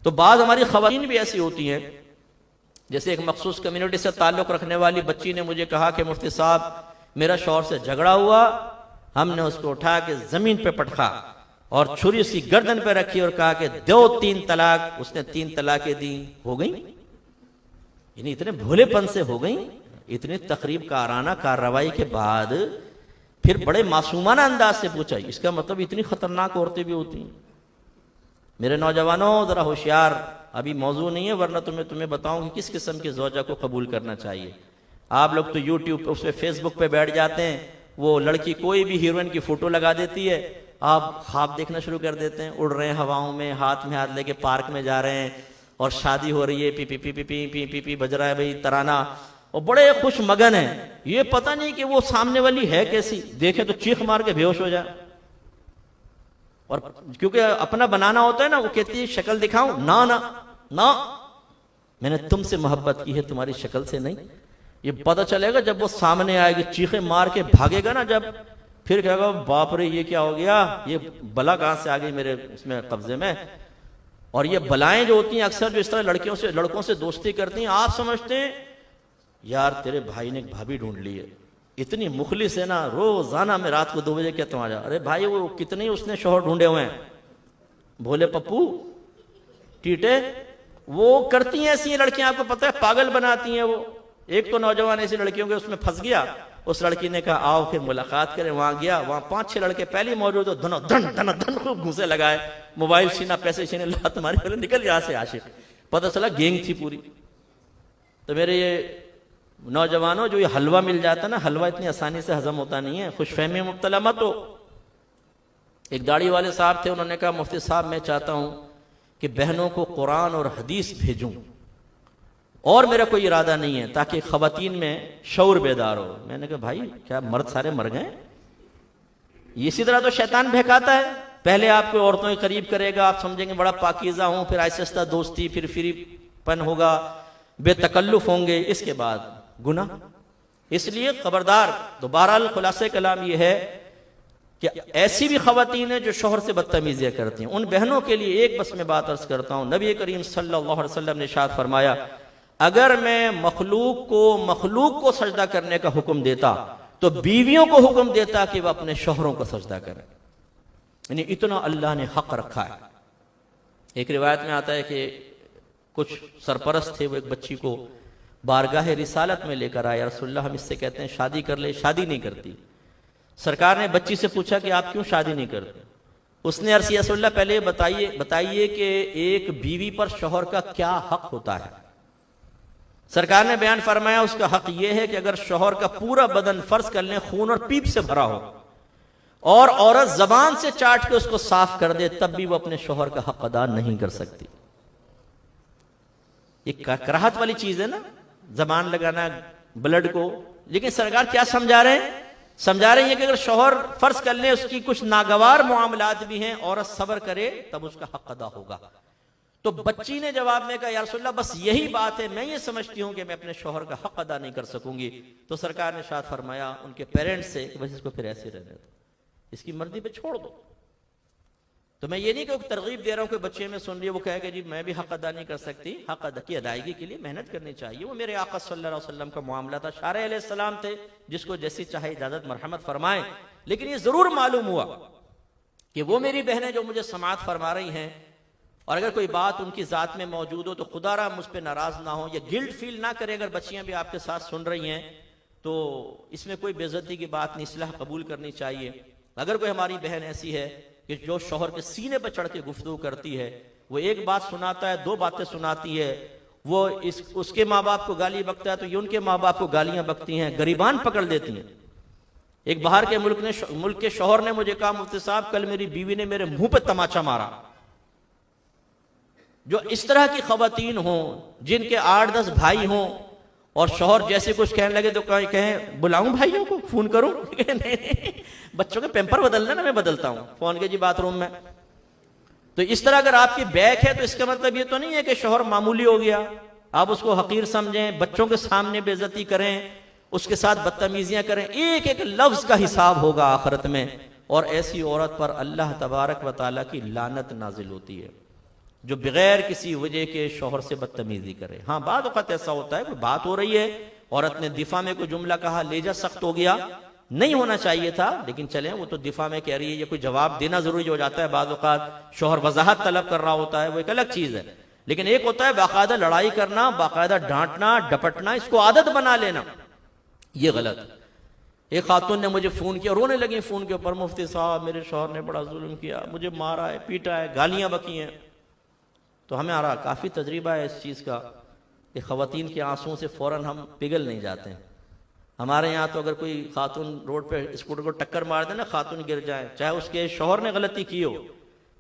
तो बाज़ हमारी ख़वातीन भी ऐसी होती हैं, जैसे एक मखसूस कम्युनिटी से ताल्लुक़ रखने वाली बच्ची ने मुझे कहा कि मुफ्ती साहब मेरा शौहर से झगड़ा हुआ, हमने उसको उठा के ज़मीन पे पटका और छुरी उसकी गर्दन पे रखी और कहा कि दो 3 तलाक। उसने 3 तलाकें दी, हो गई। यानी इतने भोलेपन से हो गई। इतनी तकरीब काराना कार्रवाई के बाद फिर बड़े मासूमाना अंदाज से पूछा, इसका मतलब इतनी खतरनाक औरतें भी होती हैं। मेरे नौजवानों जरा होशियार, अभी मौजू नहीं है वरना तुम्हें बताऊं कि किस किस्म की ज़ौजा को कबूल करना चाहिए। आप लोग तो यूट्यूब पे उस पर फेसबुक पे बैठ जाते हैं, वो लड़की कोई भी हीरोइन की फोटो लगा देती है, आप ख्वाब देखना शुरू कर देते हैं, उड़ रहे हैं हवाओं में, हाथ में हाथ लेके पार्क में जा रहे हैं और शादी हो रही है, P P P P P P P P बज रहा है भाई तराना, और बड़े खुश मगन है। ये पता नहीं कि वो सामने वाली है कैसी, देखे तो चीख मार के बेहोश हो जाए। और क्योंकि अपना बनाना होता है ना, वो कहती है शक्ल दिखाऊं, ना ना ना, मैंने तुमसे मोहब्बत की है, तुम्हारी शक्ल से नहीं। ये पता चलेगा जब वो सामने आएगी, चीखे मार के भागेगा ना जब, फिर कहेगा बाप रे ये क्या हो गया, ये बला कहां से आ गई मेरे इसमें कब्जे में। और ये बलाएं जो होती हैं अक्सर जो इस तरह लड़कों से दोस्ती करती हैं, आप समझते हैं यार तेरे भाई ने एक भाभी ढूंढ ली है, इतनी मुखलिस है ना, रोजाना में रात को 2 बजे कहता हूं आ जा। अरे भाई वो कितने उसने शोहर ढूंढे हुए हैं, भोले पप्पू टीटे, वो करती हैं ऐसी लड़कियां, आपको पता है पागल बनाती हैं वो। एक तो नौजवान ऐसी लड़कियों के उसमें फंस गया, उस लड़की ने कहा आओ फिर मुलाकात करें। वहां गया, वहां 5-6 लड़के पहले मौजूद हो, धन धन धन धन खूब घूसे लगाए, मोबाइल छीना, पैसे छीने, लात मारी, बोले निकल यहां से आशिक। पता चला गैंग थी पूरी। तो मेरे ये नौजवानों, जो ये हलवा मिल जाता ना, हलवा इतनी आसानी से हजम होता नहीं है, खुशफहमी में मुब्तला मत हो। एक दाढ़ी वाले साहब थे, उन्होंने कहा मुफ्ती साहब मैं चाहता हूं कि बहनों को कुरान और हदीस भेजूं, और मेरा कोई इरादा नहीं है, ताकि खवातीन में शऊर बेदार हो। मैंने कहा भाई क्या मर्द सारे मर गए? इसी तरह तो शैतान बहकाता है, पहले आपको औरतों के करीब करेगा, आप समझेंगे बड़ा पाकीज़ा हूं, फिर आहिस्ता दोस्ती, फिर फ्रीपन होगा, बेतकल्लुफ होंगे, इसके बाद गुनाह। इसलिए खबरदार। तो बहरहाल खुलासे कलाम यह है कि ऐसी भी खवातीन है जो शोहर से बदतमीजियां करती हैं, उन बहनों के लिए एक बस में बात अर्ज करता हूं। नबी करीम सल्लल्लाहु अलैहि वसल्लम ने इरशाद फरमाया, अगर मैं मखलूक को सजदा करने का हुक्म देता तो बीवियों को हुक्म देता कि वह अपने शोहरों को सजदा करें। यानी इतना अल्लाह ने हक रखा है। एक रिवायत में आता है कि कुछ सरपरस्त थे, वो एक बच्ची को बारगाह रिसालत में लेकर आए, रसूलुल्लाह हम इससे कहते हैं शादी कर ले, शादी नहीं करती। सरकार ने बच्ची से पूछा कि आप क्यों शादी नहीं करते? उसने अर्ज़ किया रसूलुल्लाह पहले बताइए कि एक बीवी पर शौहर का क्या हक होता है। सरकार ने बयान फरमाया उसका हक यह है कि अगर शौहर का पूरा बदन फर्ज कर लें खून और पीप से भरा हो और औरत जबान से चाट के उसको साफ कर दे, तब भी वो अपने शौहर का हक अदा नहीं कर सकती। ये कराहत वाली चीज है ना, जबान लगाना ब्लड को। लेकिन सरकार क्या समझा रहे हैं? समझा रही है कि अगर शौहर फर्ज कर ले उसकी कुछ नागवार मामलात भी हैं, औरत सब्र करे तब उसका हक अदा होगा। तो बच्ची ने जवाब में कहा या रसूलल्लाह बस यही बात है, मैं ये समझती हूं कि मैं अपने शौहर का हक अदा नहीं कर सकूंगी। तो सरकार ने शायद फरमाया उनके पेरेंट्स से कि बस इसको फिर ऐसे रहने दो, इसकी मर्जी पे छोड़ दो। तो मैं ये नहीं कि तरगीब दे रहा हूं कि बच्चे में सुन रही है वो कहेगा जी मैं भी हक अदा नहीं कर सकती। हक अदा की अदायगी के लिए मेहनत करनी चाहिए। वो मेरे आका सल्लल्लाहु अलैहि वसल्लम का मामला था, शारे अलैहिस्सलाम थे, जिसको जैसी चाहे इजाजत मरहमत फरमाए। लेकिन ये जरूर मालूम हुआ कि वो मेरी बहनें जो मुझे समाअत फरमा रही हैं, और अगर कोई बात उनकी जात में मौजूद हो तो खुदारा मुझ पर नाराज ना हो या गिल्ट फील ना करे। अगर बच्चियां भी आपके साथ सुन रही हैं तो इसमें कोई बेइज्जती की बात नहीं, इस्लाह कबूल करनी चाहिए। अगर कोई हमारी बहन ऐसी है कि जो शौहर के सीने पर चढ़ के गुफ्तगू करती है, वो एक बात सुनाता है, 2 बातें सुनाती है, वो उसके माँ बाप को गाली बकता है तो ये उनके माँ बाप को गालियां बकती हैं, गरीबान पकड़ देती हैं। एक बाहर के मुल्क के शौहर ने मुझे कहा मुफ्ती साहब कल मेरी बीवी ने मेरे मुंह पे तमाचा मारा। जो इस तरह की खवातीन हों, जिनके 8-10 भाई हों और शौहर जैसे कुछ कहने लगे तो कहें बुलाऊं भाइयों को, फोन करूं? नहीं, बच्चों के पेम्पर बदलना ना, मैं बदलता हूं, फोन के जी बाथरूम में। तो इस तरह अगर आपकी बैक है तो इसका मतलब ये तो नहीं है कि शौहर मामूली हो गया, आप उसको हकीर समझें, बच्चों के सामने बेइज्जती करें, उसके साथ बदतमीजियां करें। एक एक लफ्ज का हिसाब होगा आखिरत में, और ऐसी औरत पर अल्लाह तबारक व तआला की लानत नाजिल होती है। जो बगैर किसी वजह के शौहर से बदतमीजी करे। हाँ, बाद वक़्त ऐसा होता है, कोई बात हो रही है, औरत ने दिफा में कोई जुमला कहा, लेजा सख्त हो गया, नहीं होना चाहिए था, लेकिन चलें वो तो दिफा में कह रही है, ये कोई जवाब देना जरूरी हो जाता है, बाद वक़्त शौहर वजाहत तलब कर रहा होता है, वो एक अलग चीज़ है। लेकिन एक होता है बाकायदा लड़ाई करना, बाकायदा डांटना, डपटना, इसको आदत बना लेना, ये गलत है। एक खातून ने मुझे फ़ोन किया, रोने लगी फ़ोन के ऊपर, मुफ्ती साहब मेरे शौहर ने बड़ा जुल्म किया, मुझे मारा है, पीटा है, गालियाँ बकी हैं। तो हमें आ रहा काफ़ी तजर्बा है इस चीज़ का कि ख़वातीन के आंसुओं से फ़ौरन हम पिघल नहीं जाते हैं। हमारे यहाँ तो अगर कोई खातून रोड पे स्कूटर को टक्कर मार दे ना, खातून गिर जाए, चाहे उसके शौहर ने गलती की हो,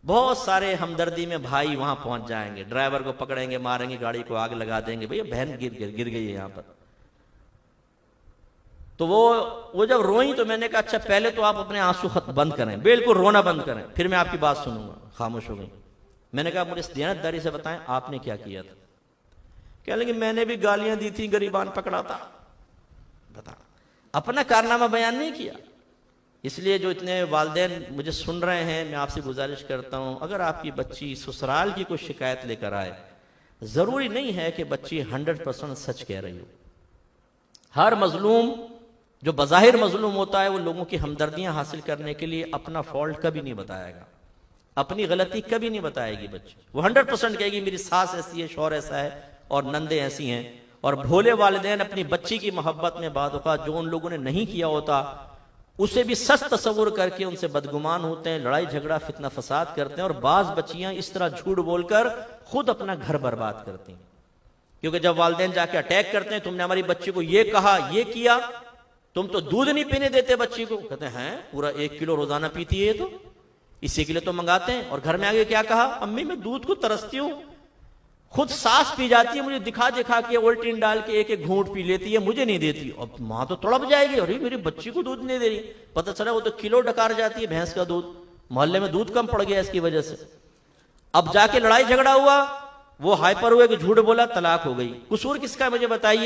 बहुत सारे हमदर्दी में भाई वहाँ पहुँच जाएंगे, ड्राइवर को पकड़ेंगे, मारेंगे, गाड़ी को आग लगा देंगे, भैया बहन गिर गई है यहाँ पर। तो वो जब रोई तो मैंने कहा अच्छा पहले तो आप अपने आंसू बंद करें, बिल्कुल रोना बंद करें, फिर मैं आपकी बात सुनूंगा। खामोश हो गई। मैंने कहा मुझे दियानतदारी से बताएं आपने क्या किया था। कह लगे मैंने भी गालियां दी थी, गरीबान पकड़ा था। बता, अपना कारनामा बयान नहीं किया। इसलिए जो इतने वालिदैन मुझे सुन रहे हैं, मैं आपसे गुजारिश करता हूं, अगर आपकी बच्ची ससुराल की कोई शिकायत लेकर आए, जरूरी नहीं है कि बच्ची 100% सच कह रही हो। हर मजलूम जो बज़ाहिर मजलूम होता है, वो लोगों की हमदर्दियां हासिल करने के लिए अपना फॉल्ट कभी नहीं बताएगा, अपनी गलती कभी नहीं बताएगी बच्ची। वो 100% कहेगी मेरी सास ऐसी है, शौहर ऐसा है और नंदे ऐसी हैं। और भोले वालिदैन अपनी बच्ची की मोहब्बत में बाद औक़ात जो उन लोगों ने नहीं किया होता उसे भी सच तस्वुर करके उनसे बदगुमान होते हैं, लड़ाई झगड़ा फितना फसाद करते हैं। और बाज बच्चियां इस तरह झूठ बोलकर खुद अपना घर बर्बाद करती हैं, क्योंकि जब वालिदैन जाके अटैक करते हैं, तुमने हमारी बच्ची को ये कहा, ये किया, तुम तो दूध नहीं पीने देते बच्ची को। कहते हैं पूरा 1 किलो रोजाना पीती है, तो इसी के लिए तो मंगाते हैं। और घर में आगे क्या कहा, अम्मी मैं दूध को तरसती हूँ, खुद सास पी जाती है, मुझे दिखा दिखा के ओल्टीन डाल के एक घूंट पी लेती है, मुझे नहीं देती। अब माँ तो तड़प जाएगी, अरे मेरी बच्ची को दूध नहीं दे रही। पता चला वो तो किलो डकार जाती है भैंस का दूध, मोहल्ले में दूध कम पड़ गया इसकी वजह से। अब जाके लड़ाई झगड़ा हुआ, वो हाइपर हुए कि झूठ बोला, तलाक हो गई। कसूर किसका है मुझे बताइए।